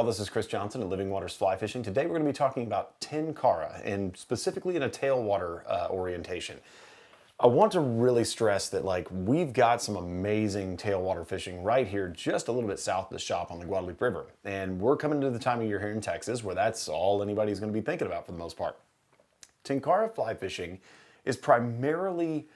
y'all, this is Chris Johnson at Living Waters Fly Fishing. Today we're going to be talking about Tenkara, and specifically in a tailwater orientation. I want to really stress that we've got some amazing tailwater fishing right here just a little bit south of the shop on the Guadalupe River. And we're coming to the time of year here in Texas where that's all anybody's going to be thinking about for the most part. Tenkara fly fishing is primarily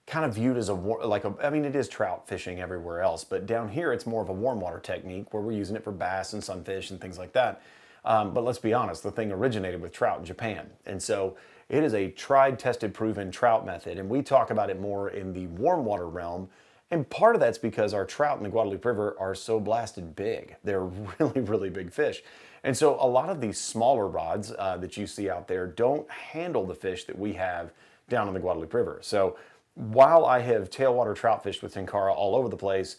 kind of viewed as I mean, it is trout fishing everywhere else, but down here it's more of a warm water technique where we're using it for bass and sunfish and things like that. But let's be honest, the thing originated with trout in Japan. And so it is a tried, tested, proven trout method. And we talk about it more in the warm water realm. And part of that's because our trout in the Guadalupe River are so blasted big. They're really, really big fish. And so a lot of these smaller rods that you see out there don't handle the fish that we have down in the Guadalupe River. So while I have tailwater trout fished with Tenkara all over the place,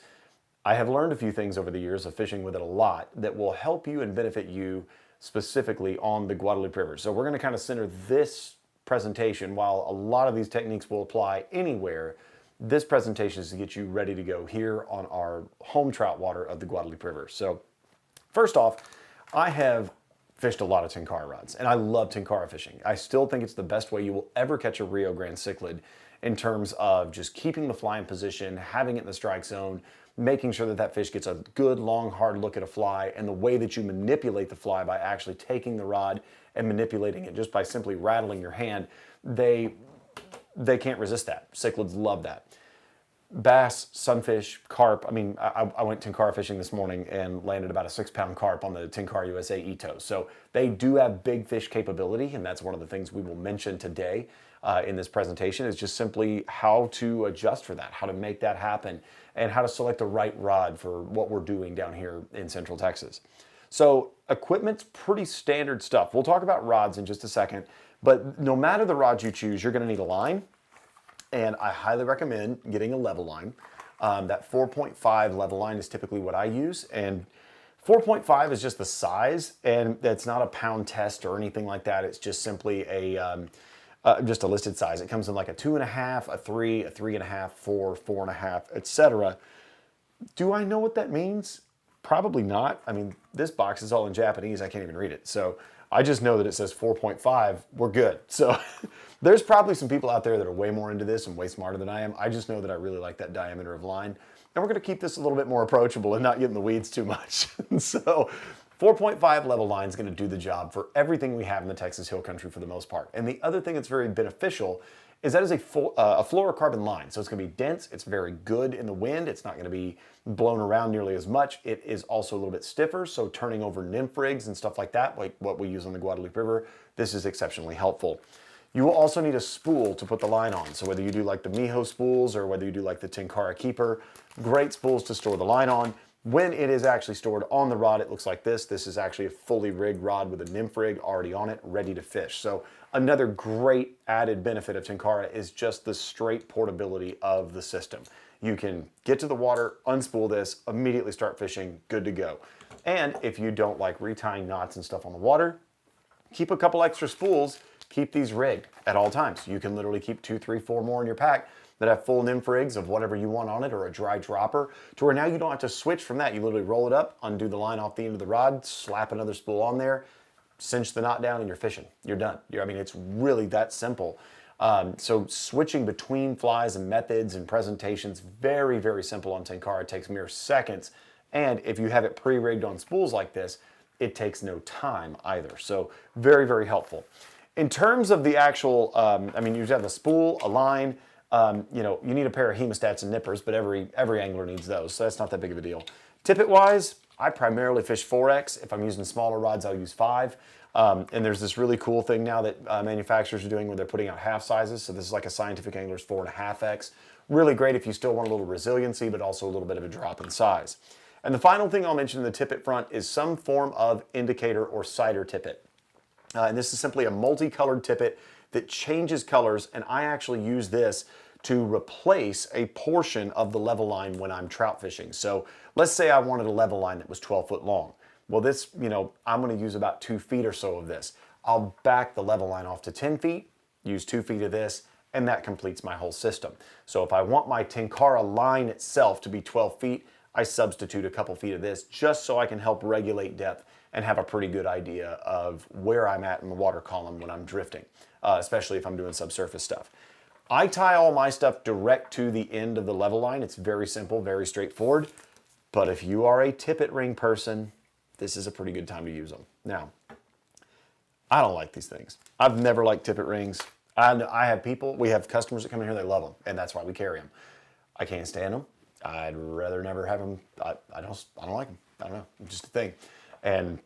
I have learned a few things over the years of fishing with it a lot that will help you and benefit you specifically on the Guadalupe River. So we're going to kind of center this presentation, while a lot of these techniques will apply anywhere, this presentation is to get you ready to go here on our home trout water of the Guadalupe River. So first off, I have fished a lot of Tenkara rods, and I love Tenkara fishing. I still think it's the best way you will ever catch a Rio Grande cichlid in terms of just keeping the fly in position, having it in the strike zone, making sure that that fish gets a good, long, hard look at a fly, and the way that you manipulate the fly by actually taking the rod and manipulating it just by simply rattling your hand, they can't resist that. Cichlids love that. Bass, sunfish, carp. I mean, I went Tenkara fishing this morning and landed about a 6-pound carp on the Tenkara USA Ito. So they do have big fish capability, and that's one of the things we will mention today in this presentation, is just simply how to adjust for that, how to make that happen, and how to select the right rod for what we're doing down here in Central Texas. So equipment's pretty standard stuff. We'll talk about rods in just a second, but no matter the rod you choose, you're going to need a line. And I highly recommend getting a level line. That 4.5 level line is typically what I use. And 4.5 is just the size, and it's not a pound test or anything like that. It's just simply just a listed size. It comes in like a 2.5, a 3, a 3.5, 4, 4.5, etc. Do I know what that means? Probably not. I mean, this box is all in Japanese. I can't even read it. So I just know that it says 4.5. We're good. So there's probably some people out there that are way more into this and way smarter than I am. I just know that I really like that diameter of line. And we're going to keep this a little bit more approachable and not get in the weeds too much. So 4.5 level line is going to do the job for everything we have in the Texas Hill Country for the most part. And the other thing that's very beneficial is that is a fluorocarbon line. So it's going to be dense. It's very good in the wind. It's not going to be blown around nearly as much. It is also a little bit stiffer. So turning over nymph rigs and stuff like that, like what we use on the Guadalupe River, this is exceptionally helpful. You will also need a spool to put the line on. So whether you do like the Miho spools or whether you do like the Tenkara Keeper, great spools to store the line on. When it is actually stored on the rod, it looks like this. This is actually a fully rigged rod with a nymph rig already on it, ready to fish. So another great added benefit of Tenkara is just the straight portability of the system. You can get to the water, unspool this, immediately start fishing, good to go. And if you don't like retying knots and stuff on the water, keep a couple extra spools. Keep these rigged at all times. You can literally keep 2, 3, 4 more in your pack that have full nymph rigs of whatever you want on it, or a dry dropper, to where now you don't have to switch from that. You literally roll it up, undo the line off the end of the rod, slap another spool on there, cinch the knot down, and you're fishing. You're done. I mean, it's really that simple. So switching between flies and methods and presentations, very, very simple on Tenkara. It takes mere seconds. And if you have it pre-rigged on spools like this, it takes no time either. So very, very helpful. In terms of the actual, I mean, you have a spool, a line, you need a pair of hemostats and nippers, but every angler needs those, so that's not that big of a deal. Tippet-wise, I primarily fish 4X. If I'm using smaller rods, I'll use 5. And there's this really cool thing now that manufacturers are doing where they're putting out half sizes. So this is like a Scientific Angler's 4.5X. Really great if you still want a little resiliency, but also a little bit of a drop in size. And the final thing I'll mention in the tippet front is some form of indicator or sighter tippet. And this is simply a multicolored tippet that changes colors, and I actually use this to replace a portion of the level line when I'm trout fishing. So let's say I wanted a level line that was 12 foot long. Well, this, I'm going to use about 2 feet or so of this. I'll back the level line off to 10 feet, use 2 feet of this, and that completes my whole system. So if I want my Tenkara line itself to be 12 feet, I substitute a couple feet of this just so I can help regulate depth and have a pretty good idea of where I'm at in the water column when I'm drifting, especially if I'm doing subsurface stuff. I tie all my stuff direct to the end of the level line. It's very simple, very straightforward. But if you are a tippet ring person, this is a pretty good time to use them. Now, I don't like these things. I've never liked tippet rings. I have people, we have customers that come in here, they love them, and that's why we carry them. I can't stand them. I'd rather never have them. I don't like them. I don't know. It's just a thing. And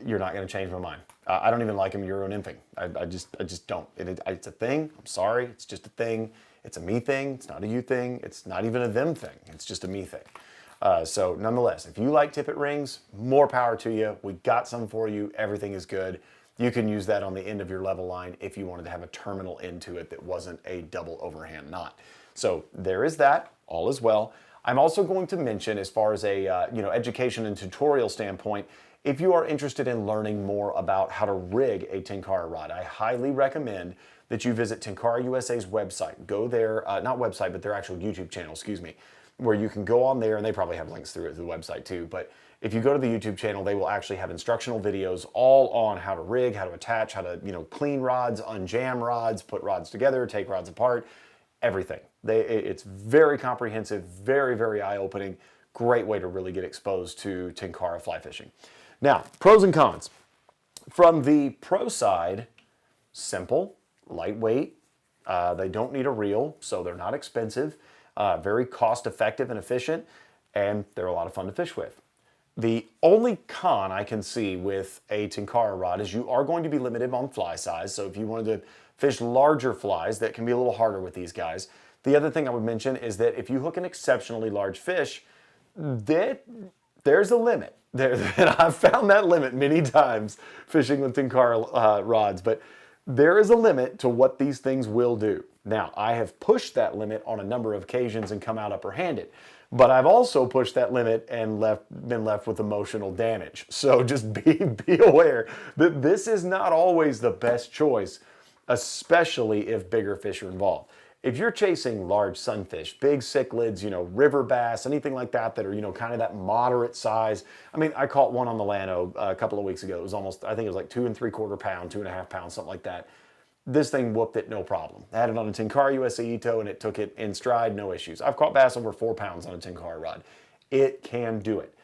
you're not going to change my mind. I don't even like them Euro nymphing. I just don't. It's a thing. I'm sorry. It's just a thing. It's a me thing. It's not a you thing. It's not even a them thing. It's just a me thing. So nonetheless, if you like tippet rings, more power to you. We got some for you. Everything is good. You can use that on the end of your level line if you wanted to have a terminal into it that wasn't a double overhand knot. So there is that. All is well. I'm also going to mention, as far as a education and tutorial standpoint, if you are interested in learning more about how to rig a Tenkara rod, I highly recommend that you visit Tenkara USA's website. Go there, not website, but their actual YouTube channel, excuse me, where you can go on there, and they probably have links through it to the website too, but if you go to the YouTube channel, they will actually have instructional videos all on how to rig, how to attach, how to clean rods, unjam rods, put rods together, take rods apart, everything. It's very comprehensive, very, very eye-opening. Great way to really get exposed to Tenkara fly fishing. Now, pros and cons. From the pro side, simple, lightweight. They don't need a reel, so they're not expensive. Very cost-effective and efficient, and they're a lot of fun to fish with. The only con I can see with a Tenkara rod is you are going to be limited on fly size. So if you wanted to fish larger flies, that can be a little harder with these guys. The other thing I would mention is that if you hook an exceptionally large fish, there's a limit. And I've found that limit many times fishing with Tenkara rods, but there is a limit to what these things will do. Now, I have pushed that limit on a number of occasions and come out upper-handed. But I've also pushed that limit and been left with emotional damage. So just be aware that this is not always the best choice, especially if bigger fish are involved. If you're chasing large sunfish, big cichlids, river bass, anything like that that are, kind of that moderate size. I mean, I caught one on the Llano a couple of weeks ago. It was almost, I think it was like 2 3/4 pound, 2.5 pounds, something like that. This thing whooped it no problem. I had it on a Tenkara USA Ito and it took it in stride, no issues. I've caught bass over 4 pounds on a Tenkara rod. It can do it.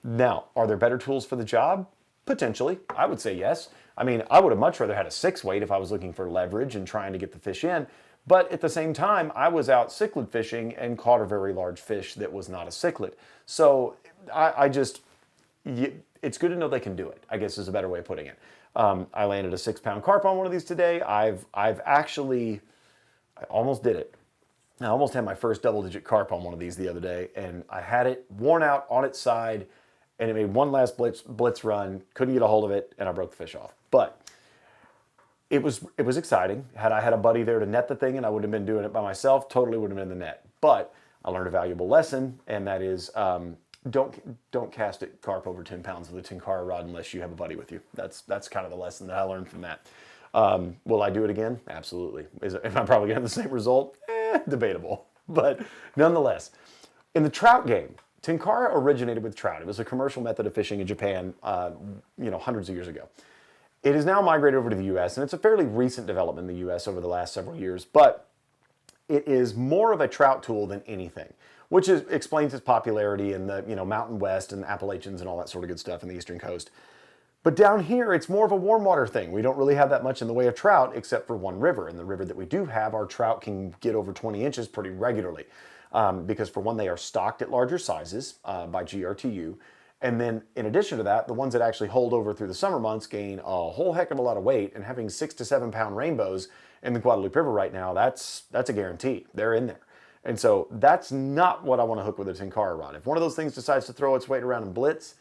Now, are there better tools for the job? Potentially. I would say yes. I mean, I would have much rather had a 6-weight if I was looking for leverage and trying to get the fish in. But at the same time, I was out cichlid fishing and caught a very large fish that was not a cichlid. So it's good to know they can do it, I guess is a better way of putting it. I landed a 6-pound carp on one of these today. I almost did it. I almost had my first double-digit carp on one of these the other day, and I had it worn out on its side, and it made one last blitz run, couldn't get a hold of it, and I broke the fish off. But it was exciting. Had I had a buddy there to net the thing and I would have been doing it by myself, totally would have been in the net. But I learned a valuable lesson, and that is don't cast it carp over 10 pounds with a Tenkara rod unless you have a buddy with you. That's kind of the lesson that I learned from that. Will I do it again? Absolutely. Am I probably going to have the same result? Debatable. But nonetheless, in the trout game, Tenkara originated with trout. It was a commercial method of fishing in Japan, hundreds of years ago. It has now migrated over to the U.S., and it's a fairly recent development in the U.S. over the last several years, but it is more of a trout tool than anything, which explains its popularity in the Mountain West and the Appalachians and all that sort of good stuff in the Eastern Coast. But down here, it's more of a warm water thing. We don't really have that much in the way of trout except for one river. And the river that we do have, our trout can get over 20 inches pretty regularly. Because for one, they are stocked at larger sizes by GRTU. And then in addition to that, the ones that actually hold over through the summer months gain a whole heck of a lot of weight. And having 6 to 7 pound rainbows in the Guadalupe River right now, that's a guarantee. They're in there. And so that's not what I want to hook with a Tenkara rod. If one of those things decides to throw its weight around and blitz,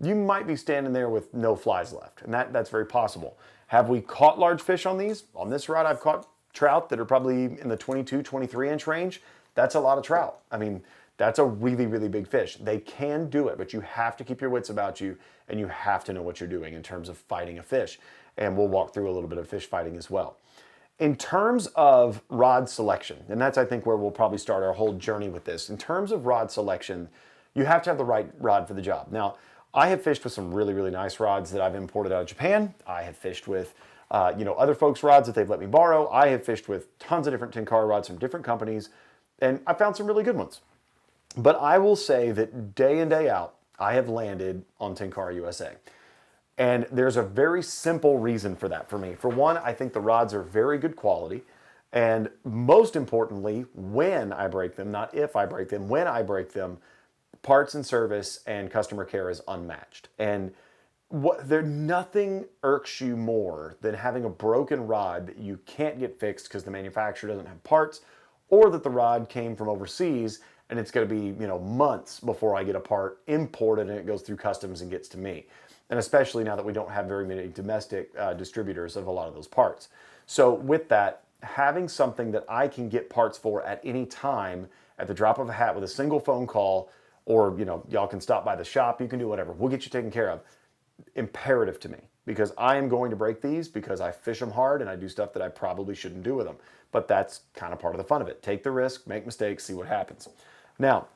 you might be standing there with no flies left. And that's very possible. Have we caught large fish on these? On this rod, I've caught trout that are probably in the 22, 23 inch range. That's a lot of trout. I mean, that's a really, really big fish. They can do it, but you have to keep your wits about you and you have to know what you're doing in terms of fighting a fish. And we'll walk through a little bit of fish fighting as well. In terms of rod selection, and that's I think where we'll probably start our whole journey with this. In terms of rod selection, you have to have the right rod for the job. Now, I have fished with some really, really nice rods that I've imported out of Japan. I have fished with other folks' rods that they've let me borrow. I have fished with tons of different Tenkara rods from different companies, and I found some really good ones. But I will say that day in, day out, I have landed on Tenkara USA. And there's a very simple reason for that for me. For one, I think the rods are very good quality. And most importantly, when I break them, not if I break them, when I break them, parts and service and customer care is unmatched. And nothing irks you more than having a broken rod that you can't get fixed because the manufacturer doesn't have parts, or that the rod came from overseas and it's going to be months before I get a part imported and it goes through customs and gets to me. And especially now that we don't have very many domestic distributors of a lot of those parts. So with that, having something that I can get parts for at any time at the drop of a hat with a single phone call, or y'all can stop by the shop, you can do whatever, we'll get you taken care of, imperative to me, because I am going to break these because I fish them hard and I do stuff that I probably shouldn't do with them. But that's kind of part of the fun of it. Take the risk, make mistakes, see what happens. Now,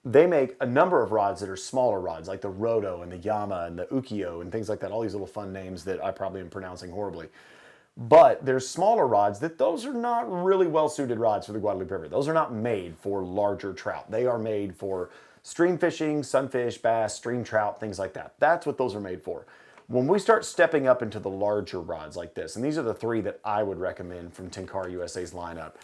they make a number of rods that are smaller rods, like the Roto and the Yama and the Ukiyo and things like that, all these little fun names that I probably am pronouncing horribly. But there's smaller rods those are not really well-suited rods for the Guadalupe River. Those are not made for larger trout. They are made for stream fishing, sunfish, bass, stream trout, things like that. That's what those are made for. When we start stepping up into the larger rods like this, and these are the three that I would recommend from Tenkara USA's lineup,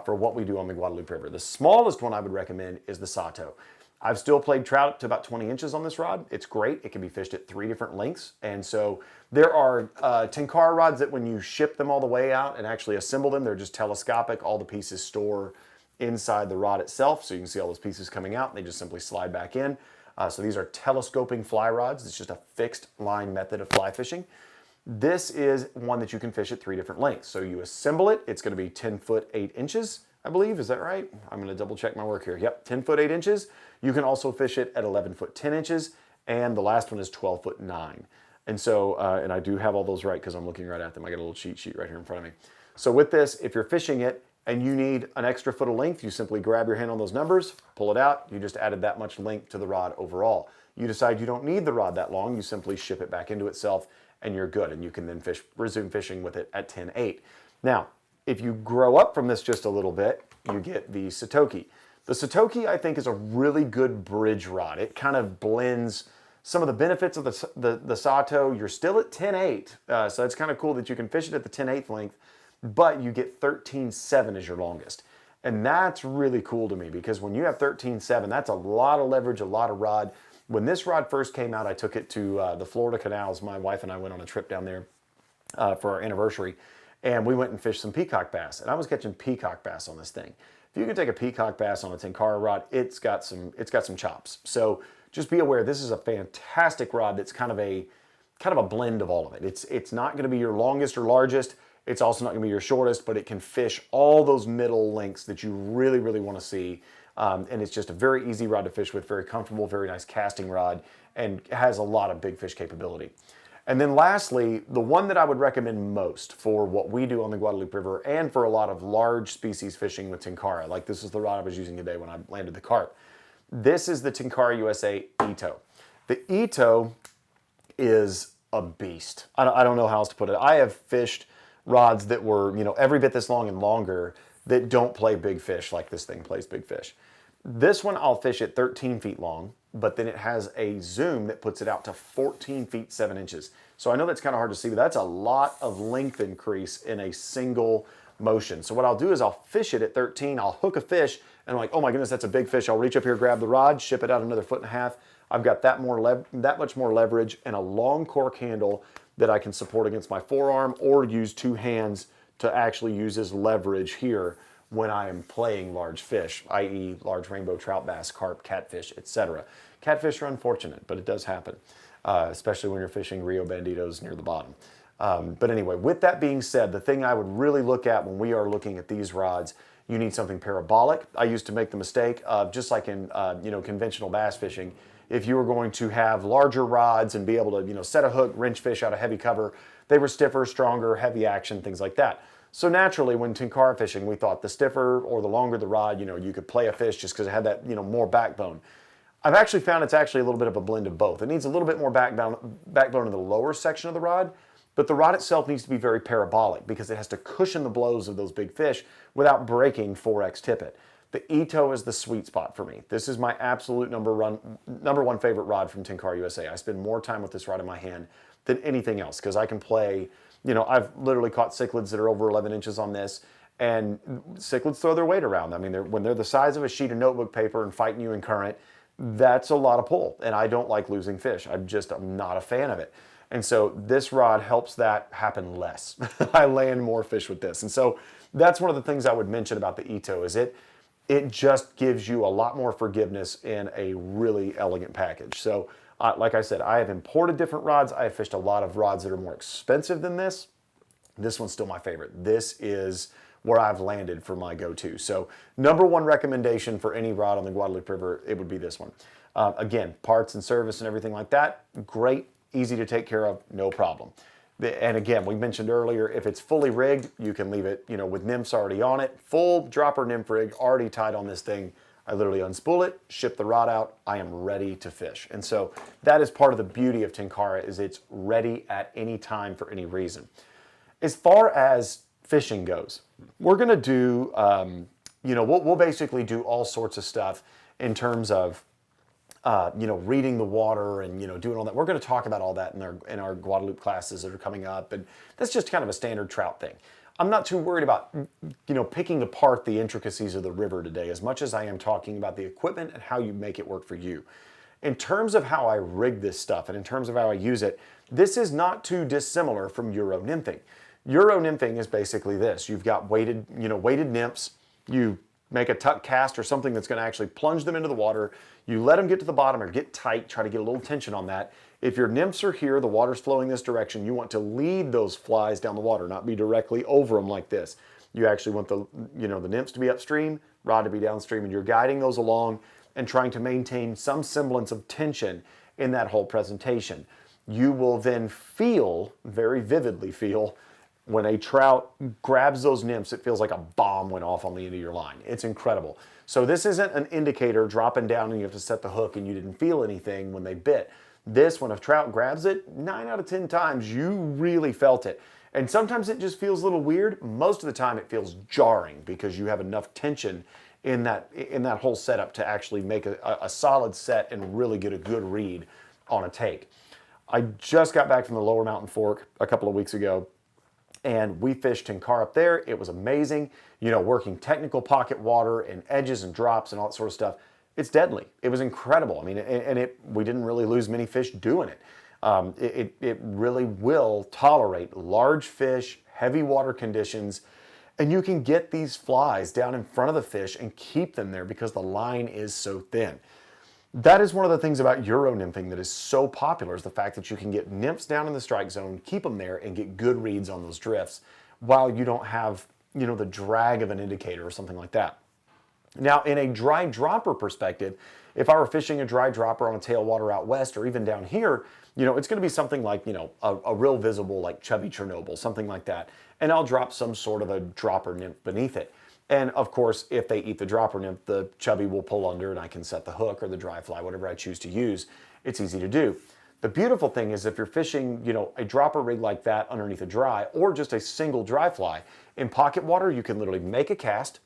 for what we do on the Guadalupe River. The smallest one I would recommend is the Sato. I've still played trout to about 20 inches on this rod. It's great. It can be fished at 3 different lengths. And so there are Tenkara rods that when you ship them all the way out and actually assemble them, they're just telescopic. All the pieces store inside the rod itself. So you can see all those pieces coming out and they just simply slide back in. So these are telescoping fly rods. It's just a fixed line method of fly fishing. This is one that you can fish at 3 different lengths. So you assemble it, it's going to be 10 foot 8 inches, I believe. Is that right? I'm going to double check my work here. Yep, 10 foot 8 inches. You can also fish it at 11 foot 10 inches, and the last one is 12 foot 9. And so, and I do have all those right because I'm looking right at them. I got a little cheat sheet right here in front of me. So with this, if you're fishing it and you need an extra foot of length, you simply grab your hand on those numbers, pull it out. You just added that much length to the rod overall. You decide you don't need the rod that long, you simply ship it back into itself and you're good. And you can then resume fishing with it at 10.8. Now, if you grow up from this just a little bit, you get the Satoki. The Satoki, I think, is a really good bridge rod. It kind of blends some of the benefits of the Sato. You're still at 10.8, so it's kind of cool that you can fish it at the 10.8 length, but you get 13.7 as your longest. And that's really cool to me because when you have 13.7, that's a lot of leverage, a lot of rod. When this rod first came out, I took it to the Florida canals. My wife and I went on a trip down there for our anniversary, and we went and fished some peacock bass. And I was catching peacock bass on this thing. If you can take a peacock bass on a Tenkara rod, it's got some chops. So just be aware, this is a fantastic rod that's kind of a blend of all of it. It's not going to be your longest or largest. It's also not going to be your shortest, but it can fish all those middle lengths that you really, really want to see. And it's just a very easy rod to fish with, very comfortable, very nice casting rod, and has a lot of big fish capability. And then lastly, the one that I would recommend most for what we do on the Guadalupe River and for a lot of large species fishing with Tenkara, like this is the rod I was using today when I landed the carp. This is the Tenkara USA Ito. The Ito is a beast. I don't know how else to put it. I have fished rods that were, every bit this long and longer that don't play big fish like this thing plays big fish. This one I'll fish at 13 feet long, but then it has a zoom that puts it out to 14 feet 7 inches. So I know that's kind of hard to see, but that's a lot of length increase in a single motion. So what I'll do is I'll fish it at 13, I'll hook a fish, and I'm like, oh my goodness, that's a big fish. I'll reach up here, grab the rod, ship it out another 1.5 feet. I've got that much more leverage and a long cork handle that I can support against my forearm or use 2 hands to actually use as leverage here when I am playing large fish, i.e. large rainbow trout, bass, carp, catfish, etc. Catfish are unfortunate, but it does happen, especially when you're fishing Rio Banditos near the bottom. But anyway, with that being said, the thing I would really look at when we are looking at these rods, you need something parabolic. I used to make the mistake of, just like in conventional bass fishing, if you were going to have larger rods and be able to set a hook, wrench fish out of heavy cover, they were stiffer, stronger, heavy action, things like that. So naturally, when Tenkara fishing, we thought the stiffer or the longer the rod, you could play a fish just because it had that more backbone. I've actually found it's actually a little bit of a blend of both. It needs a little bit more backbone in the lower section of the rod, but the rod itself needs to be very parabolic because it has to cushion the blows of those big fish without breaking 4X tippet. The Ito is the sweet spot for me. This is my absolute number one favorite rod from Tenkara USA. I spend more time with this rod in my hand than anything else because I can play, I've literally caught cichlids that are over 11 inches on this, and cichlids throw their weight around. I mean, when they're the size of a sheet of notebook paper and fighting you in current, that's a lot of pull, and I don't like losing fish. I'm not a fan of it. And so this rod helps that happen less. I land more fish with this. And so that's one of the things I would mention about the Ito is it just gives you a lot more forgiveness in a really elegant package. So like I said, I have imported different rods. I have fished a lot of rods that are more expensive than this. This one's still my favorite. This is where I've landed for my go-to. So number one recommendation for any rod on the Guadalupe River, it would be this one. Again, parts and service and everything like that, great, easy to take care of, no problem. And again, we mentioned earlier, if it's fully rigged, you can leave it, with nymphs already on it. Full dropper nymph rig already tied on this thing. I literally unspool it, ship the rod out, I am ready to fish. And so that is part of the beauty of Tenkara is it's ready at any time for any reason. As far as fishing goes, we're gonna do, we'll basically do all sorts of stuff in terms of reading the water and, doing all that. We're going to talk about all that in our Guadalupe classes that are coming up. And that's just kind of a standard trout thing. I'm not too worried about, picking apart the intricacies of the river today as much as I am talking about the equipment and how you make it work for you. In terms of how I rig this stuff and in terms of how I use it, this is not too dissimilar from Euro nymphing. Euro nymphing is basically this. You've got weighted nymphs. You make a tuck cast or something that's going to actually plunge them into the water. You let them get to the bottom or get tight, try to get a little tension on that. If your nymphs are here, the water's flowing this direction, you want to lead those flies down the water, not be directly over them like this. You actually want the nymphs to be upstream, rod to be downstream, and you're guiding those along and trying to maintain some semblance of tension in that whole presentation. You will then very vividly feel, when a trout grabs those nymphs, it feels like a bomb went off on the end of your line. It's incredible. So this isn't an indicator dropping down and you have to set the hook and you didn't feel anything when they bit. This, when a trout grabs it, 9 out of 10 times you really felt it. And sometimes it just feels a little weird. Most of the time it feels jarring because you have enough tension in that whole setup to actually make a solid set and really get a good read on a take. I just got back from the Lower Mountain Fork a couple of weeks ago, and we fished Tenkara up there. It was amazing, working technical pocket water and edges and drops and all that sort of stuff. It's deadly. It was incredible. I mean, we didn't really lose many fish doing it. It really will tolerate large fish, heavy water conditions, and you can get these flies down in front of the fish and keep them there because the line is so thin. That is one of the things about Euro nymphing that is so popular, is the fact that you can get nymphs down in the strike zone, keep them there, and get good reads on those drifts while you don't have, the drag of an indicator or something like that. Now, in a dry dropper perspective, if I were fishing a dry dropper on a tailwater out west or even down here, it's going to be something like, a real visible, like chubby Chernobyl, something like that. And I'll drop some sort of a dropper nymph beneath it. And of course, if they eat the dropper nymph, the chubby will pull under and I can set the hook or the dry fly, whatever I choose to use. It's easy to do. The beautiful thing is if you're fishing, a dropper rig like that underneath a dry or just a single dry fly, in pocket water, you can literally make a cast,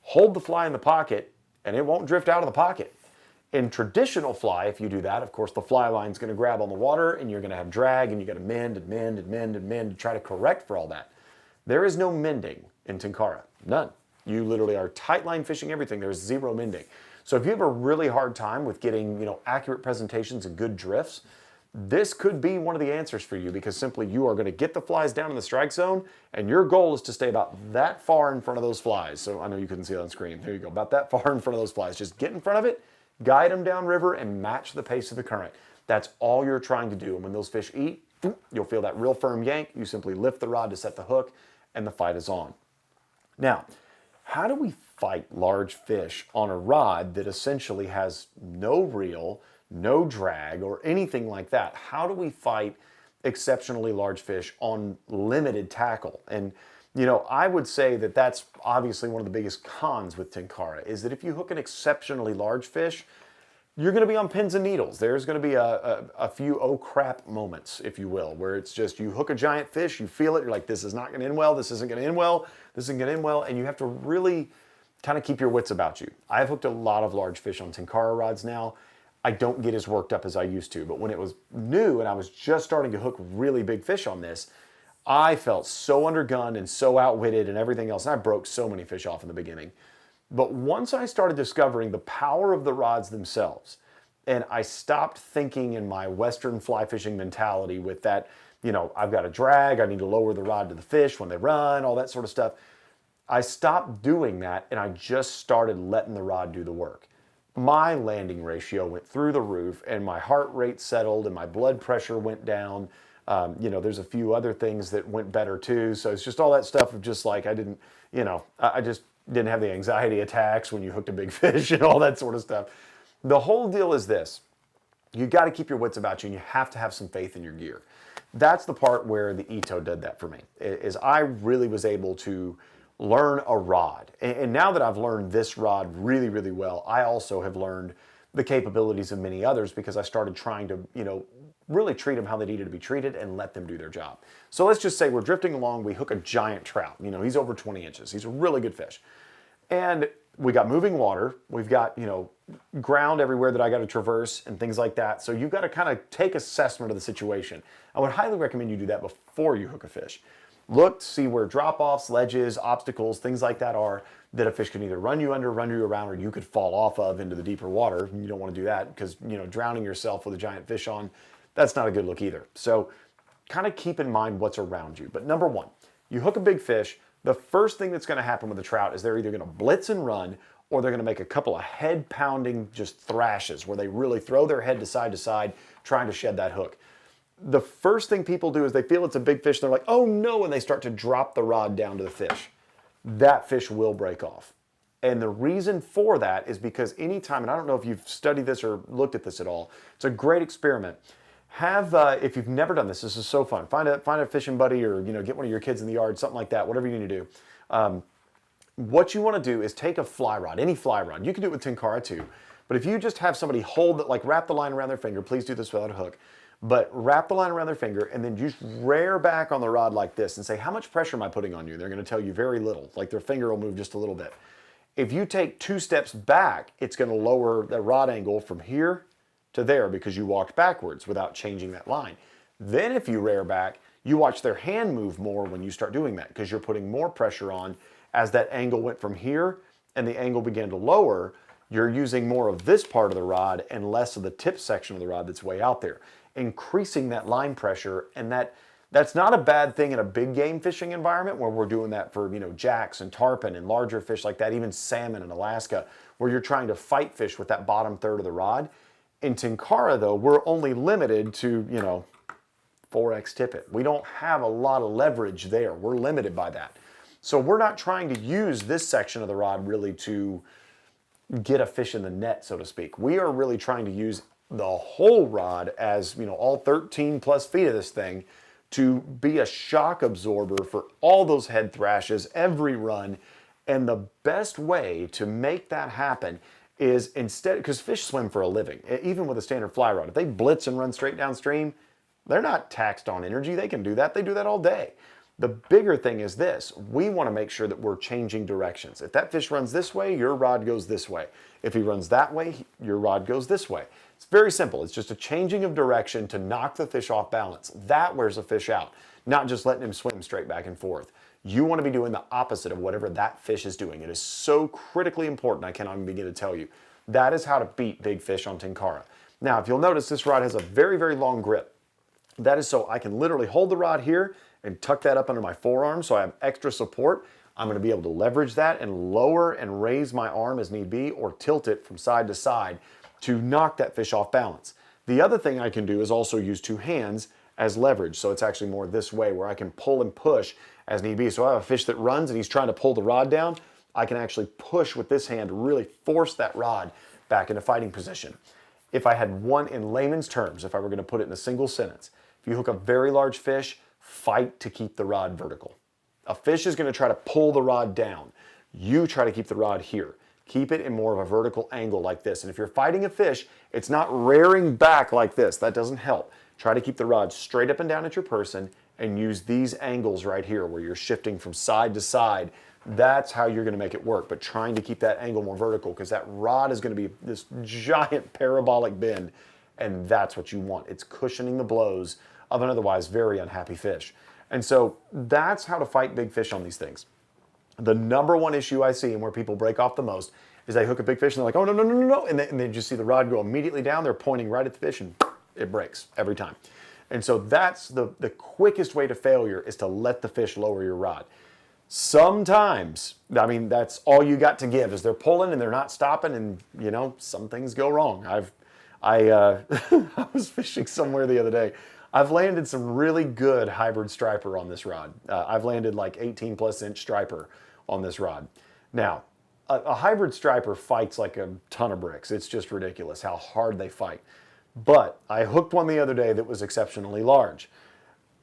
hold the fly in the pocket, and it won't drift out of the pocket. In traditional fly, if you do that, of course, the fly line's going to grab on the water and you're going to have drag and you got to mend and mend and mend and mend to try to correct for all that. There is no mending in Tenkara, none. You literally are tight line fishing everything. There's zero mending. So if you have a really hard time with getting, accurate presentations and good drifts, this could be one of the answers for you because simply you are going to get the flies down in the strike zone and your goal is to stay about that far in front of those flies. So I know you couldn't see it on screen. There you go. About that far in front of those flies. Just get in front of it, guide them downriver and match the pace of the current. That's all you're trying to do. And when those fish eat, you'll feel that real firm yank. You simply lift the rod to set the hook and the fight is on. Now, how do we fight large fish on a rod that essentially has no reel, no drag, or anything like that? How do we fight exceptionally large fish on limited tackle? And, I would say that that's obviously one of the biggest cons with Tenkara, is that if you hook an exceptionally large fish, you're going to be on pins and needles. There's going to be a few oh crap moments, if you will, where it's just you hook a giant fish, you feel it, you're like, this is not going to end well, this isn't going to end well, this isn't going to end well, and you have to really kind of keep your wits about you. I've hooked a lot of large fish on Tenkara rods now. I don't get as worked up as I used to, but when it was new and I was just starting to hook really big fish on this, I felt so undergunned and so outwitted and everything else, and I broke so many fish off in the beginning. But once I started discovering the power of the rods themselves, and I stopped thinking in my Western fly fishing mentality with that, you know, I've got to drag, I need to lower the rod to the fish when they run, all that sort of stuff. I stopped doing that and I just started letting the rod do the work. My landing ratio went through the roof and my heart rate settled and my blood pressure went down. You know, there's a few other things that went better too. So it's just all that stuff of just like, I didn't, you know, I just didn't have the anxiety attacks when you hooked a big fish and all that sort of stuff. The whole deal is this: you got to keep your wits about you and you have to have some faith in your gear. That's the part where the Ito did that for me, is I really was able to learn a rod. And now that I've learned this rod really, really well, I also have learned the capabilities of many others because I started trying to, you know, really treat them how they needed to be treated and let them do their job. So let's just say we're drifting along, we hook a giant trout. You know, he's over 20 inches. He's a really good fish. And we got moving water. We've got, you know, ground everywhere that I got to traverse and things like that. So you've got to kind of take assessment of the situation. I would highly recommend you do that before you hook a fish. Look to see where drop-offs, ledges, obstacles, things like that are that a fish can either run you under, run you around, or you could fall off of into the deeper water. You don't want to do that because, you know, drowning yourself with a giant fish on, that's not a good look either. So kind of keep in mind what's around you. But number one, you hook a big fish, the first thing that's going to happen with a trout is they're either going to blitz and run or they're going to make a couple of head-pounding just thrashes where they really throw their head to side trying to shed that hook. The first thing people do is they feel it's a big fish, they're like, oh no, and they start to drop the rod down to the fish. That fish will break off. And the reason for that is because anytime, and I don't know if you've studied this or looked at this at all, it's a great experiment. Have, if you've never done this, this is so fun. Find a fishing buddy or, you know, get one of your kids in the yard, something like that, whatever you need to do. What you want to do is take a fly rod, any fly rod. You can do it with Tenkara too. But if you just have somebody hold it, like wrap the line around their finger, please do this without a hook. But wrap the line around their finger and then just rear back on the rod like this and say, how much pressure am I putting on you? They're going to tell you very little, like their finger will move just a little bit. If you take 2 steps back, it's going to lower the rod angle from here to there because you walked backwards without changing that line. Then if you rear back, you watch their hand move more when you start doing that because you're putting more pressure on as that angle went from here and the angle began to lower. You're using more of this part of the rod and less of the tip section of the rod that's way out there, increasing that line pressure. And that's not a bad thing in a big game fishing environment where we're doing that for, you know, jacks and tarpon and larger fish like that, even salmon in Alaska, where you're trying to fight fish with that bottom third of the rod. In Tenkara though, we're only limited to, you know, 4x tippet. We don't have a lot of leverage there. We're limited by that. So we're not trying to use this section of the rod really to get a fish in the net, so to speak. We are really trying to use the whole rod as, you know, all 13 plus feet of this thing to be a shock absorber for all those head thrashes, every run. And the best way to make that happen is instead, because fish swim for a living, even with a standard fly rod, if they blitz and run straight downstream, they're not taxed on energy. They can do that. They do that all day. The bigger thing is this: we want to make sure that we're changing directions. If that fish runs this way, your rod goes this way. If he runs that way, your rod goes this way. It's very simple. It's just a changing of direction to knock the fish off balance. That wears a fish out, not just letting him swim straight back and forth. You want to be doing the opposite of whatever that fish is doing. It is so critically important, I cannot even begin to tell you. That is how to beat big fish on Tenkara. Now, if you'll notice, this rod has a very, very long grip. That is so I can literally hold the rod here and tuck that up under my forearm so I have extra support. I'm going to be able to leverage that and lower and raise my arm as need be, or tilt it from side to side to knock that fish off balance. The other thing I can do is also use 2 hands as leverage. So it's actually more this way where I can pull and push as need be. So I have a fish that runs and he's trying to pull the rod down. I can actually push with this hand to really force that rod back into fighting position. If I had one in layman's terms, if I were going to put it in a single sentence, if you hook a very large fish, fight to keep the rod vertical. A fish is going to try to pull the rod down. You try to keep the rod here. Keep it in more of a vertical angle like this. And if you're fighting a fish, it's not rearing back like this. That doesn't help. Try to keep the rod straight up and down at your person and use these angles right here where you're shifting from side to side. That's how you're going to make it work, but trying to keep that angle more vertical because that rod is going to be this giant parabolic bend, and that's what you want. It's cushioning the blows of an otherwise very unhappy fish. And so that's how to fight big fish on these things. The number one issue I see and where people break off the most is they hook a big fish and they're like, oh, no, no, no, no, no. And they just see the rod go immediately down. They're pointing right at the fish and it breaks every time. And so that's the quickest way to failure is to let the fish lower your rod. Sometimes, I mean, that's all you got to give is they're pulling and they're not stopping and, you know, some things go wrong. I was fishing somewhere the other day. I've landed some really good hybrid striper on this rod. I've landed like 18 plus inch striper on this rod. Now, a hybrid striper fights like a ton of bricks. It's just ridiculous how hard they fight. But I hooked one the other day that was exceptionally large.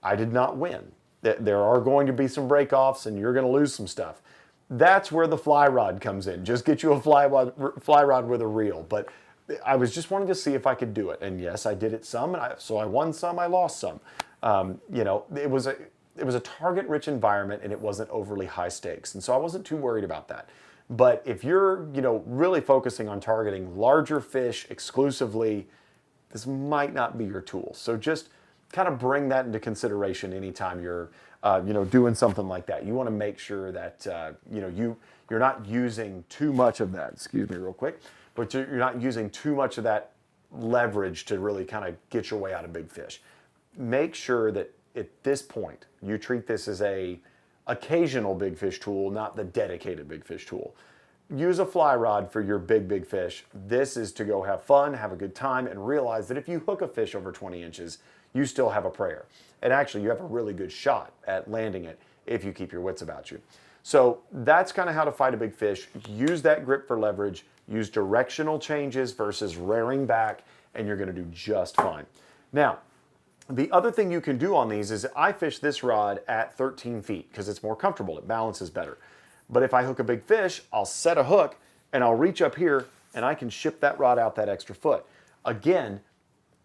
I did not win. There are going to be some break-offs and you're going to lose some stuff. That's where the fly rod comes in. Just get you a fly rod with a reel. But I was just wanting to see if I could do it. And yes, I did it some. So I won some, I lost some. You know, it was a target-rich environment and it wasn't overly high stakes. And so I wasn't too worried about that. But if you're, you know, really focusing on targeting larger fish exclusively, this might not be your tool. So just kind of bring that into consideration anytime you're, you know, doing something like that. You want to make sure that, you know, you're not using too much of that. Excuse me real quick. But you're not using too much of that leverage to really kind of get your way out of big fish. Make sure that at this point, you treat this as a occasional big fish tool, not the dedicated big fish tool. Use a fly rod for your big fish. This is to go have fun, have a good time, and realize that if you hook a fish over 20 inches, you still have a prayer. And actually, you have a really good shot at landing it if you keep your wits about you. So that's kind of how to fight a big fish. Use that grip for leverage. Use directional changes versus rearing back, and you're going to do just fine. Now, the other thing you can do on these is I fish this rod at 13 feet because it's more comfortable. It balances better. But if I hook a big fish, I'll set a hook and I'll reach up here and I can ship that rod out that extra foot. Again,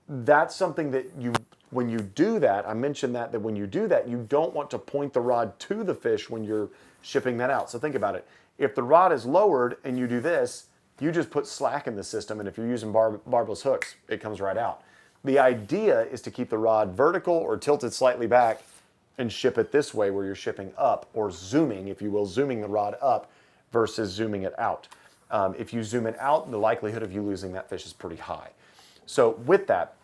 that's something that when you do that, I mentioned that when you do that, you don't want to point the rod to the fish when you're shipping that out. So think about it. If the rod is lowered and you do this, you just put slack in the system, and if you're using barbless hooks, it comes right out. The idea is to keep the rod vertical or tilted slightly back and ship it this way where you're shipping up, or zooming, if you will, zooming the rod up versus zooming it out. If you zoom it out, the likelihood of you losing that fish is pretty high. So with that,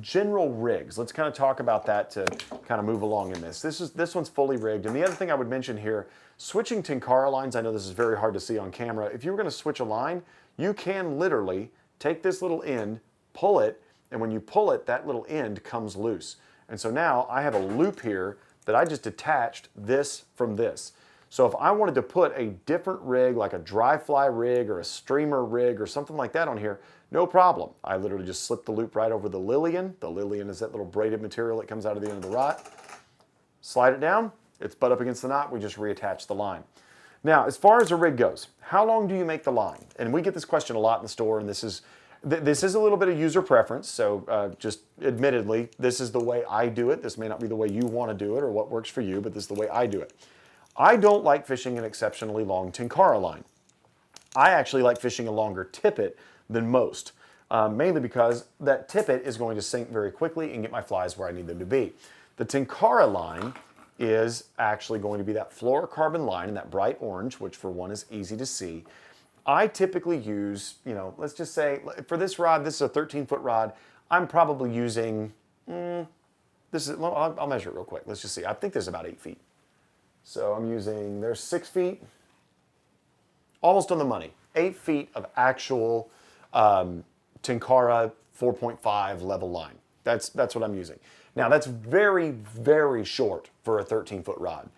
general rigs, let's kind of talk about that to kind of move along in this. This one's fully rigged. And the other thing I would mention here, switching Tenkara lines, I know this is very hard to see on camera. If you were going to switch a line, you can literally take this little end, pull it, and when you pull it, that little end comes loose. And so now I have a loop here that I just detached this from this. So if I wanted to put a different rig, like a dry fly rig or a streamer rig or something like that on here, no problem. I literally just slip the loop right over the Lillian. The Lillian is that little braided material that comes out of the end of the rod. Slide it down, it's butt up against the knot, we just reattach the line. Now, as far as a rig goes, how long do you make the line? And we get this question a lot in the store, and this is a little bit of user preference, so just admittedly, this is the way I do it. This may not be the way you want to do it or what works for you, but this is the way I do it. I don't like fishing an exceptionally long Tenkara line. I actually like fishing a longer tippet than most, mainly because that tippet is going to sink very quickly and get my flies where I need them to be. The Tenkara line is actually going to be that fluorocarbon line in that bright orange, which for one is easy to see. I typically use, you know, let's just say for this rod, this is a 13-foot rod. I'm probably using, I'll measure it real quick. Let's just see. I think there's about 8 feet. So I'm using, there's 6 feet, almost on the money. 8 feet of actual Tenkara 4.5 level line. That's what I'm using. Now that's very, very short for a 13-foot rod.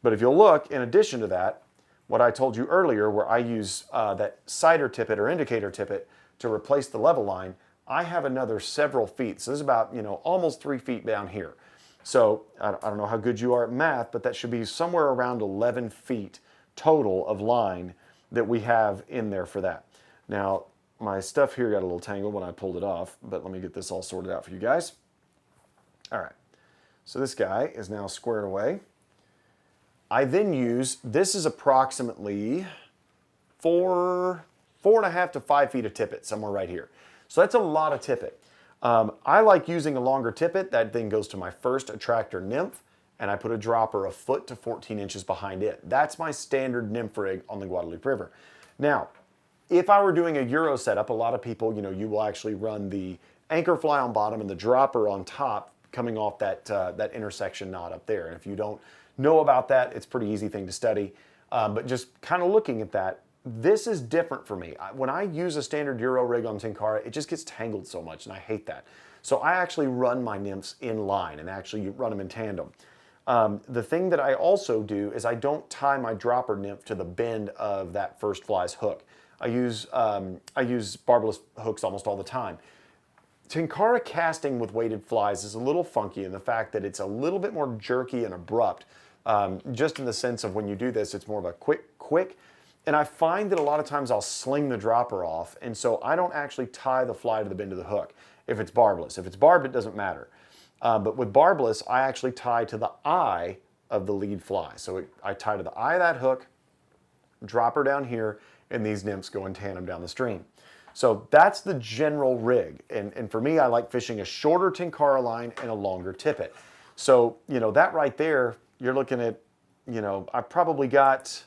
But if you'll look, in addition to that, what I told you earlier where I use that sighter tippet or indicator tippet to replace the level line, I have another several feet. So this is about, you know, almost 3 feet down here. So I don't know how good you are at math, but that should be somewhere around 11 feet total of line that we have in there for that. Now, my stuff here got a little tangled when I pulled it off, but let me get this all sorted out for you guys. All right, so this guy is now squared away. I then use, this is approximately 4.5 to 5 feet of tippet, somewhere right here. So that's a lot of tippet. I like using a longer tippet. That then goes to my first attractor nymph, and I put a dropper a foot to 14 inches behind it. That's my standard nymph rig on the Guadalupe River. Now, if I were doing a Euro setup, a lot of people, you will actually run the anchor fly on bottom and the dropper on top coming off that, that intersection knot up there. And if you don't know about that, it's a pretty easy thing to study. But just kind of looking at that, this is different for me. When I use a standard Euro rig on Tenkara, it just gets tangled so much, and I hate that. So I actually run my nymphs in line and actually run them in tandem. The thing that I also do is I don't tie my dropper nymph to the bend of that first fly's hook. I use barbless hooks almost all the time. Tenkara casting with weighted flies is a little funky in the fact that it's a little bit more jerky and abrupt, just in the sense of when you do this, it's more of a quick. And I find that a lot of times I'll sling the dropper off, and so I don't actually tie the fly to the bend of the hook if it's barbless. If it's barbed, it doesn't matter. But with barbless, I actually tie to the eye of the lead fly. So I tie to the eye of that hook, drop her down here, and these nymphs go in tandem down the stream. So that's the general rig. And for me, I like fishing a shorter Tenkara line and a longer tippet. So, that right there, you're looking at, I've probably got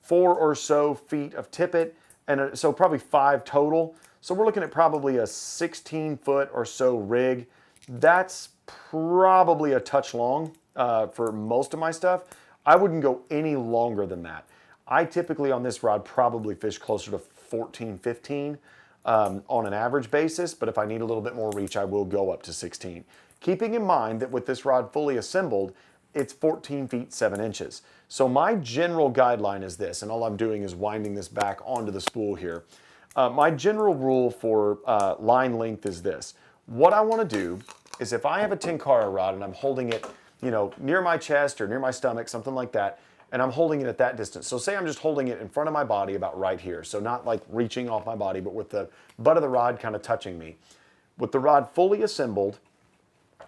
4 or so feet of tippet, and so probably 5 total. So we're looking at probably a 16-foot or so rig. That's probably a touch long for most of my stuff. I wouldn't go any longer than that. I typically on this rod probably fish closer to 14, 15 on an average basis, but if I need a little bit more reach, I will go up to 16. Keeping in mind that with this rod fully assembled, it's 14 feet 7 inches. So my general guideline is this, and all I'm doing is winding this back onto the spool here. My general rule for line length is this. What I want to do is if I have a Tenkara rod and I'm holding it, near my chest or near my stomach, something like that, and I'm holding it at that distance. So say I'm just holding it in front of my body about right here. So not like reaching off my body, but with the butt of the rod kind of touching me. With the rod fully assembled,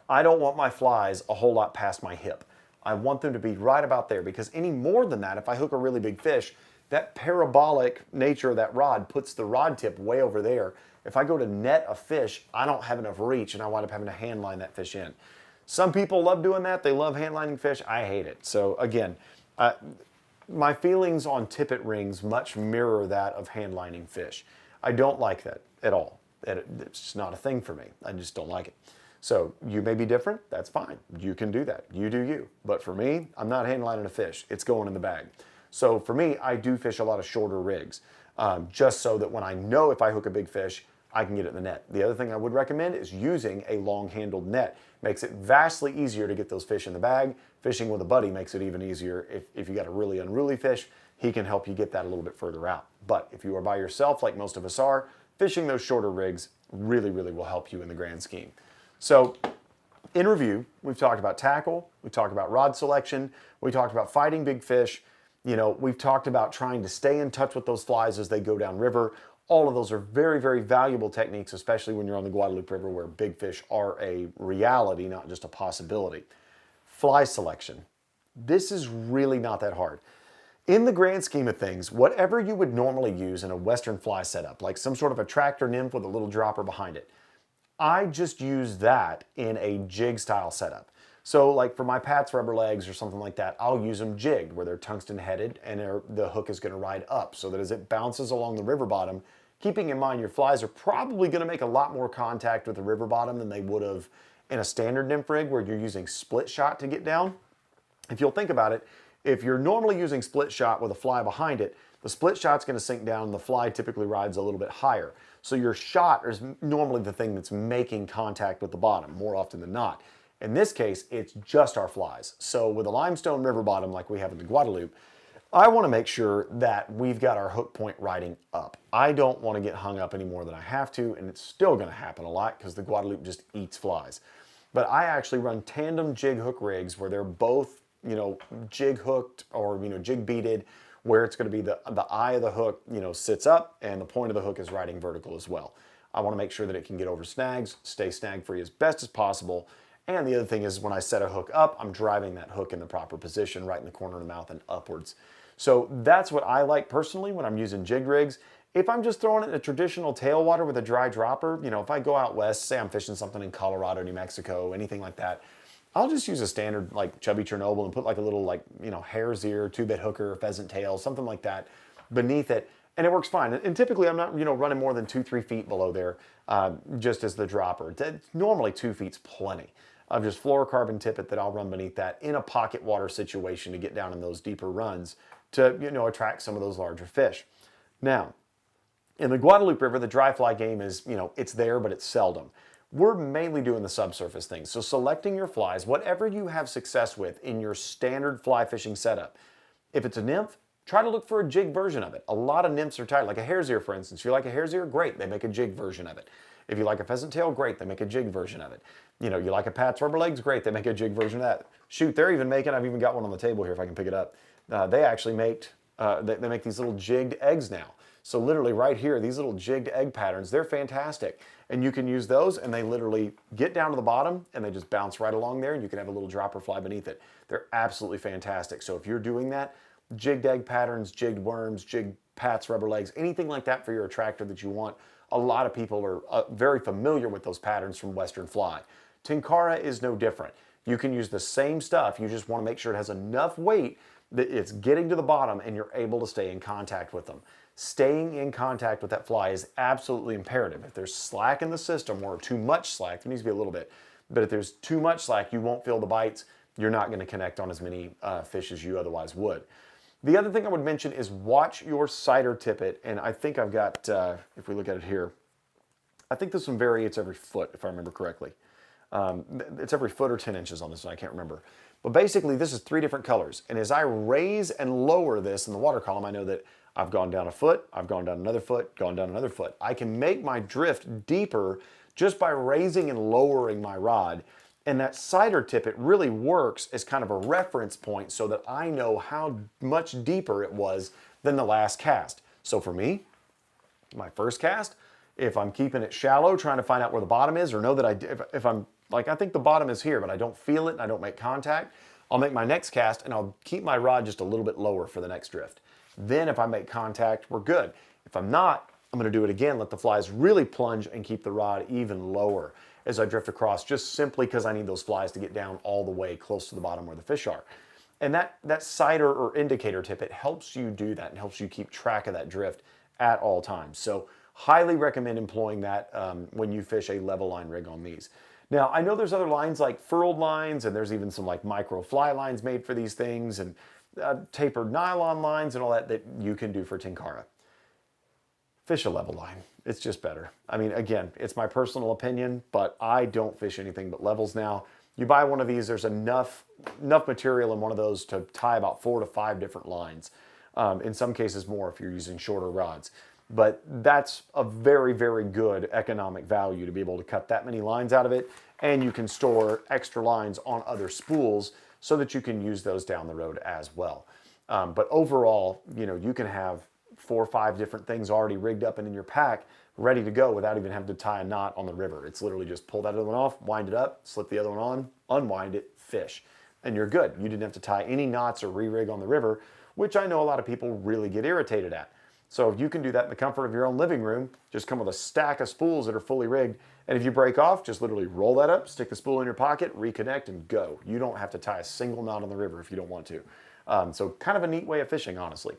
I don't want my flies a whole lot past my hip. I want them to be right about there, because any more than that, if I hook a really big fish, that parabolic nature of that rod puts the rod tip way over there. If I go to net a fish, I don't have enough reach and I wind up having to hand line that fish in. Some people love doing that. They love hand lining fish. I hate it. So again, my feelings on tippet rings much mirror that of hand lining fish. I don't like that at all. It's just not a thing for me. I just don't like it. So you may be different, that's fine. You can do that, you do you. But for me, I'm not hand lining a fish, it's going in the bag. So for me, I do fish a lot of shorter rigs, just so that when I know if I hook a big fish, I can get it in the net. The other thing I would recommend is using a long-handled net. Makes it vastly easier to get those fish in the bag. Fishing with a buddy makes it even easier. If you got a really unruly fish, he can help you get that a little bit further out. But if you are by yourself, like most of us are, fishing those shorter rigs really will help you in the grand scheme. So in review, we've talked about tackle, we talked about rod selection, we talked about fighting big fish, we've talked about trying to stay in touch with those flies as they go downriver. All of those are very valuable techniques, especially when you're on the Guadalupe River where big fish are a reality, not just a possibility. Fly selection. This is really not that hard. In the grand scheme of things, whatever you would normally use in a Western fly setup, like some sort of attractor nymph with a little dropper behind it, I just use that in a jig style setup. So like for my Pat's rubber legs or something like that, I'll use them jigged where they're tungsten headed and the hook is going to ride up so that as it bounces along the river bottom, keeping in mind your flies are probably going to make a lot more contact with the river bottom than they would have in a standard nymph rig where you're using split shot to get down. If you'll think about it, if you're normally using split shot with a fly behind it, the split shot's going to sink down and the fly typically rides a little bit higher. So your shot is normally the thing that's making contact with the bottom more often than not. In this case, it's just our flies. So with a limestone river bottom like we have in the Guadalupe, I want to make sure that we've got our hook point riding up. I don't want to get hung up any more than I have to, and it's still going to happen a lot because the Guadalupe just eats flies. But I actually run tandem jig hook rigs where they're both, jig hooked or, jig beaded, where it's going to be the eye of the hook, sits up and the point of the hook is riding vertical as well. I want to make sure that it can get over snags, stay snag free as best as possible. And the other thing is when I set a hook up, I'm driving that hook in the proper position, right in the corner of the mouth and upwards. So that's what I like personally when I'm using jig rigs. If I'm just throwing it in a traditional tailwater with a dry dropper, if I go out west, say I'm fishing something in Colorado, New Mexico, anything like that, I'll just use a standard like chubby Chernobyl and put like a little hare's ear, 2-bit hooker, pheasant tail, something like that beneath it. And it works fine. And typically I'm not, running more than 2-3 feet below there, just as the dropper. Normally 2 feet's plenty of just fluorocarbon tippet that I'll run beneath that in a pocket water situation to get down in those deeper runs to, attract some of those larger fish. Now, in the Guadalupe River, the dry fly game is, it's there, but it's seldom. We're mainly doing the subsurface things. So selecting your flies, whatever you have success with in your standard fly fishing setup. If it's a nymph, try to look for a jig version of it. A lot of nymphs are tight, like a hare's ear, for instance. If you like a hare's ear, great, they make a jig version of it. If you like a pheasant tail, great, they make a jig version of it. You like a Pat's rubber legs, great, they make a jig version of that. Shoot, they're even making, I've even got one on the table here if I can pick it up. They actually make, they make these little jigged eggs now. So literally right here, these little jigged egg patterns, they're fantastic. And you can use those and they literally get down to the bottom and they just bounce right along there and you can have a little dropper fly beneath it. They're absolutely fantastic. So if you're doing that, jigged egg patterns, jigged worms, jigged Pat's rubber legs, anything like that for your attractor that you want, a lot of people are very familiar with those patterns from Western Fly. Tenkara is no different. You can use the same stuff, you just want to make sure it has enough weight that it's getting to the bottom and you're able to stay in contact with them. Staying in contact with that fly is absolutely imperative. If there's slack in the system or too much slack, there needs to be a little bit, but if there's too much slack, you won't feel the bites. You're not going to connect on as many fish as you otherwise would. The other thing I would mention is watch your cider tippet, and I think I've got, if we look at it here, I think this one varies every foot, if I remember correctly. It's every foot or 10 inches on this one, I can't remember. But basically, this is 3 different colors, and as I raise and lower this in the water column, I know that I've gone down a foot, I've gone down another foot, gone down another foot. I can make my drift deeper just by raising and lowering my rod. And that cider tippet really works as kind of a reference point so that I know how much deeper it was than the last cast. So for me, my first cast, if I'm keeping it shallow, trying to find out where the bottom is, or know that if I'm like, I think the bottom is here, but I don't feel it and I don't make contact, I'll make my next cast and I'll keep my rod just a little bit lower for the next drift. Then if I make contact, we're good. If I'm not, I'm going to do it again, let the flies really plunge and keep the rod even lower as I drift across, just simply because I need those flies to get down all the way close to the bottom where the fish are. And that cider or indicator tippet helps you do that and helps you keep track of that drift at all times. So highly recommend employing that when you fish a level line rig on these. Now, I know there's other lines like furled lines, and there's even some like micro fly lines made for these things, and tapered nylon lines and all that that you can do for Tenkara. Fish a level line. It's just better. I mean, again, it's my personal opinion, but I don't fish anything but levels now. You buy one of these, there's enough material in one of those to tie about 4 to 5 different lines. In some cases more if you're using shorter rods. But that's a very, very good economic value to be able to cut that many lines out of it, and you can store extra lines on other spools so that you can use those down the road as well. But overall, you can have 4 or 5 different things already rigged up and in your pack ready to go without even having to tie a knot on the river. It's literally just pull that other one off, wind it up, slip the other one on, unwind it, fish, and you're good. You didn't have to tie any knots or re-rig on the river, which I know a lot of people really get irritated at. So if you can do that in the comfort of your own living room, just come with a stack of spools that are fully rigged, and if you break off, just literally roll that up, stick the spool in your pocket, reconnect, and go. You don't have to tie a single knot on the river if you don't want to. So kind of a neat way of fishing, honestly.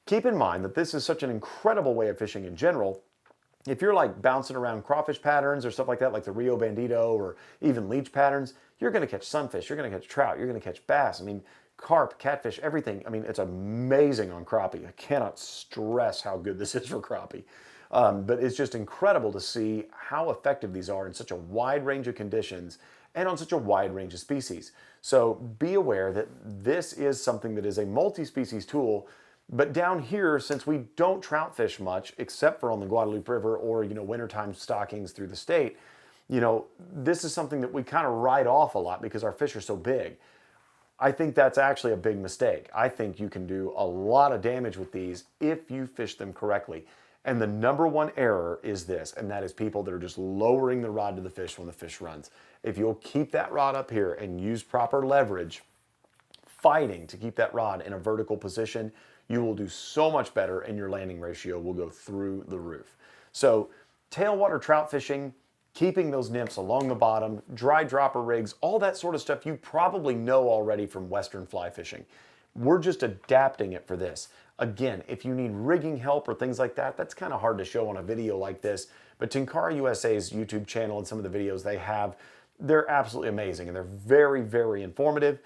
Keep in mind that this is such an incredible way of fishing in general. If you're like bouncing around crawfish patterns or stuff like that, like the Rio Bandito or even leech patterns, you're going to catch sunfish, you're going to catch trout, you're going to catch bass. I mean, carp, catfish, everything. I mean, it's amazing on crappie. I cannot stress how good this is for crappie. But it's just incredible to see how effective these are in such a wide range of conditions and on such a wide range of species. So be aware that this is something that is a multi-species tool. But down here, since we don't trout fish much, except for on the Guadalupe River or, wintertime stockings through the state, this is something that we kind of write off a lot because our fish are so big. I think that's actually a big mistake. I think you can do a lot of damage with these if you fish them correctly. And the number one error is this, and that is people that are just lowering the rod to the fish when the fish runs. If you'll keep that rod up here and use proper leverage, fighting to keep that rod in a vertical position, you will do so much better and your landing ratio will go through the roof. So tailwater trout fishing, keeping those nymphs along the bottom, dry dropper rigs, all that sort of stuff you probably know already from Western fly fishing. We're just adapting it for this. Again, if you need rigging help or things like that, that's kind of hard to show on a video like this, but Tenkara USA's YouTube channel and some of the videos they have, they're absolutely amazing and they're very, very informative.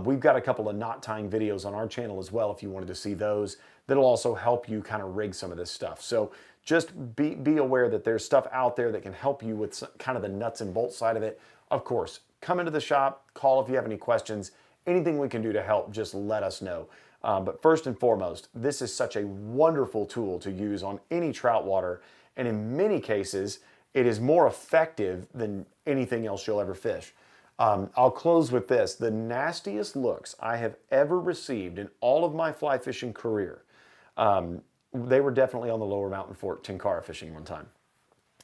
We've got a couple of knot tying videos on our channel as well if you wanted to see those. That'll also help you kind of rig some of this stuff. So just be aware that there's stuff out there that can help you with kind of the nuts and bolts side of it. Of course, come into the shop, call if you have any questions. Anything we can do to help, just let us know. But first and foremost, this is such a wonderful tool to use on any trout water. And in many cases, it is more effective than anything else you'll ever fish. I'll close with this. The nastiest looks I have ever received in all of my fly fishing career, they were definitely on the Lower Mountain Fort Tenkara fishing one time.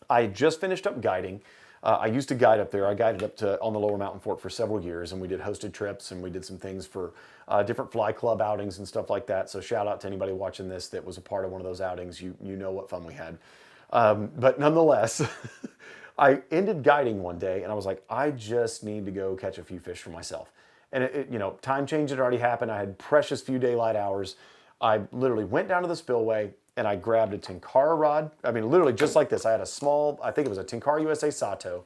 I had just finished up guiding. I used to guide up there. I guided up to on the Lower Mountain Fort for several years, and we did hosted trips, and we did some things for different fly club outings and stuff like that. So shout out to anybody watching this that was a part of one of those outings. You know what fun we had. But nonetheless, I ended guiding one day, and I was like, I just need to go catch a few fish for myself. And you know, time change had already happened. I had precious few daylight hours. I literally went down to the spillway, and I grabbed a Tenkara rod. I mean, literally just like this. I had a small, I think it was a Tenkara USA Sato.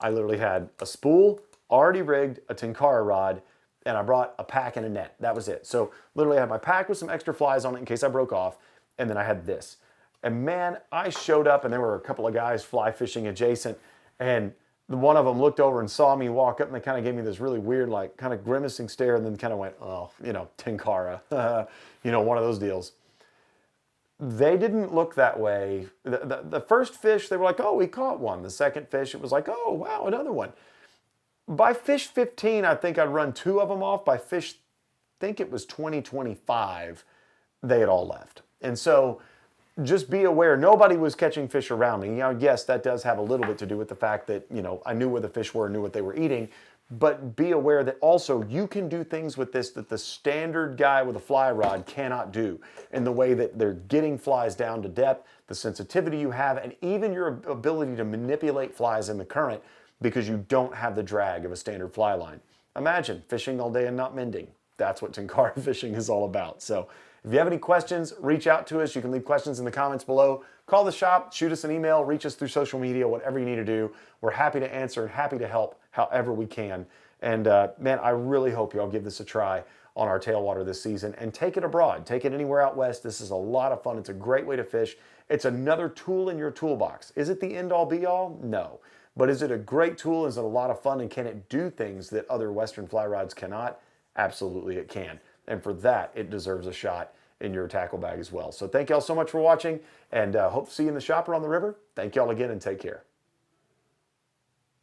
I literally had a spool, already rigged, a Tenkara rod, and I brought a pack and a net. That was it. So literally I had my pack with some extra flies on it in case I broke off, and then I had this. And man, I showed up, and there were a couple of guys fly fishing adjacent, and one of them looked over and saw me walk up, and they kind of gave me this really weird, like, kind of grimacing stare, and then kind of went, oh, you know, Tenkara, you know, one of those deals. They didn't look that way. The first fish, they were like, oh, we caught one. The second fish, it was like, oh, wow, another one. By fish 15, I think I'd run 2 of them off. By fish, I think it was 2025, they had all left. And so just be aware, nobody was catching fish around me. You know, yes, that does have a little bit to do with the fact that, you know, I knew where the fish were, knew what they were eating, but be aware that also you can do things with this that the standard guy with a fly rod cannot do, in the way that they're getting flies down to depth, the sensitivity you have, and even your ability to manipulate flies in the current because you don't have the drag of a standard fly line. Imagine fishing all day and not mending. That's what Tenkara fishing is all about. So if you have any questions, reach out to us. You can leave questions in the comments below. Call the shop, shoot us an email, reach us through social media, whatever you need to do. We're happy to answer and happy to help however we can. And man, I really hope y'all give this a try on our tailwater this season and take it abroad. Take it anywhere out west. This is a lot of fun. It's a great way to fish. It's another tool in your toolbox. Is it the end all be all? No. But is it a great tool? Is it a lot of fun? And can it do things that other Western fly rods cannot? Absolutely it can. And for that, it deserves a shot in your tackle bag as well. So thank y'all so much for watching, and hope to see you in the shop or on the river. Thank y'all again, and take care.